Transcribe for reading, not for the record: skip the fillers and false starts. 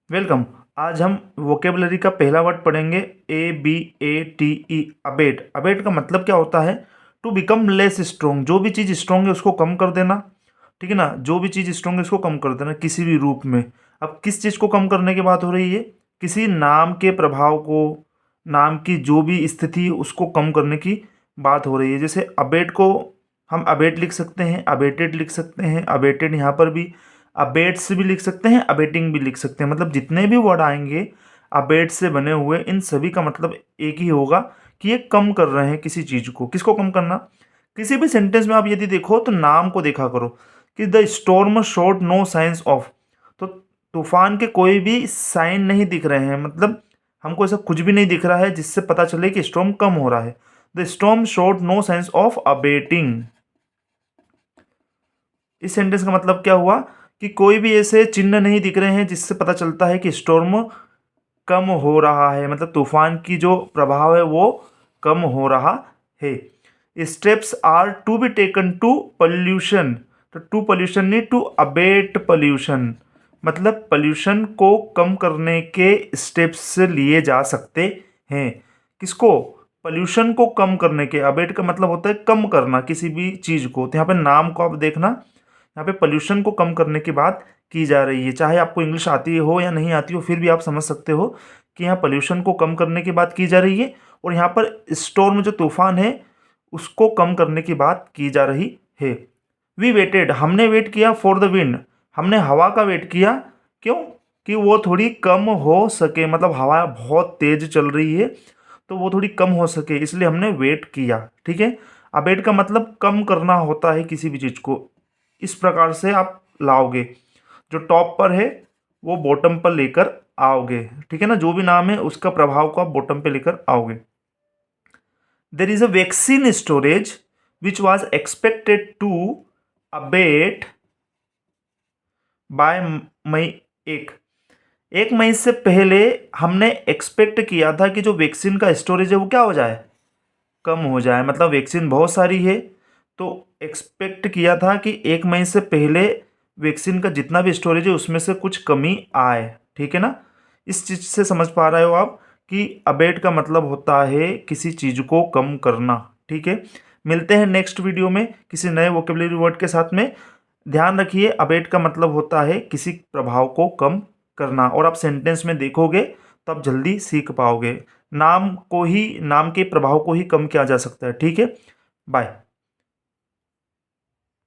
Welcome. आज हम vocabulary का पहला वर्ड पढ़ेंगे ABATE। अबेट। अबेट का मतलब क्या होता है? To become less strong. जो भी चीज़ स्ट्रोंग है उसको कम कर देना, ठीक है ना। जो भी चीज़ स्ट्रोंग है उसको कम कर देना किसी भी रूप में। अब किस चीज़ को कम करने की बात हो रही है? किसी नाम के प्रभाव को, नाम की जो भी स्थिति उसको कम करने की बात हो रही है। जैसे अबेट को हम अबेट लिख सकते हैं, अबेटेड लिख सकते हैं, अबेटेड यहाँ पर भी अबेट्स भी लिख सकते हैं, अबेटिंग भी लिख सकते हैं। मतलब जितने भी वर्ड आएंगे अबेट से बने हुए, इन सभी का मतलब एक ही होगा कि ये कम कर रहे हैं किसी चीज़ को। किसको कम करना? किसी भी सेंटेंस में आप यदि देखो तो नाम को देखा करो कि the storm showed no signs of. तो तूफान के कोई भी साइन नहीं दिख रहे हैं, मतलब हमको ऐसा कुछ भी नहीं दिख रहा है जिससे पता चले कि स्टॉर्म कम हो रहा है। The storm showed no signs of abating. इस सेंटेंस का मतलब क्या हुआ कि कोई भी ऐसे चिन्ह नहीं दिख रहे हैं जिससे पता चलता है कि स्टॉर्म कम हो रहा है, मतलब तूफान की जो प्रभाव है वो कम हो रहा है। Steps are to be taken to pollution. तो टू पॉल्यूशन नहीं, टू अबेट पॉल्यूशन, मतलब पॉल्यूशन को कम करने के स्टेप्स लिए जा सकते हैं। किसको? पॉल्यूशन को कम करने के। अबेट का मतलब होता है कम करना किसी भी चीज़ को। तो यहाँ पे नाम को आप देखना, यहाँ पे पॉल्यूशन को कम करने की बात की जा रही है। चाहे आपको इंग्लिश आती हो या नहीं आती हो, फिर भी आप समझ सकते हो कि यहाँ पॉल्यूशन को कम करने की बात की जा रही है और यहाँ पर स्टॉर्म जो तूफान है उसको कम करने की बात की जा रही है। वी वेटेड, हमने वेट किया फॉर द विंड। हमने हवा का वेट किया, क्यों? कि वो थोड़ी कम हो सके, मतलब हवा बहुत तेज चल रही है तो वो थोड़ी कम हो सके, इसलिए हमने वेट किया। ठीक है। अबेट का मतलब कम करना होता है किसी भी चीज़ को। इस प्रकार से आप लाओगे, जो टॉप पर है वो बॉटम पर लेकर आओगे। ठीक है ना, जो भी नाम है उसका प्रभाव को आप बॉटम पे लेकर आओगे। There is a vaccine storage which was expected to abate by May 1 मई से पहले हमने एक्सपेक्ट किया था कि जो वैक्सीन का स्टोरेज है वो क्या हो जाए, कम हो जाए। मतलब वैक्सीन बहुत सारी है तो एक्सपेक्ट किया था कि 1 मई से पहले वैक्सीन का जितना भी स्टोरेज है उसमें से कुछ कमी आए। ठीक है ना। इस चीज़ से समझ पा रहे हो आप कि अबेट का मतलब होता है किसी चीज़ को कम करना। ठीक है। मिलते हैं नेक्स्ट वीडियो में किसी नए वोकेबलरी वर्ड के साथ में। ध्यान रखिए, अबेट का मतलब होता है किसी प्रभाव को कम करना, और आप सेंटेंस में देखोगे तो आप जल्दी सीख पाओगे। नाम को ही, नाम के प्रभाव को ही कम किया जा सकता है। ठीक है। बाय।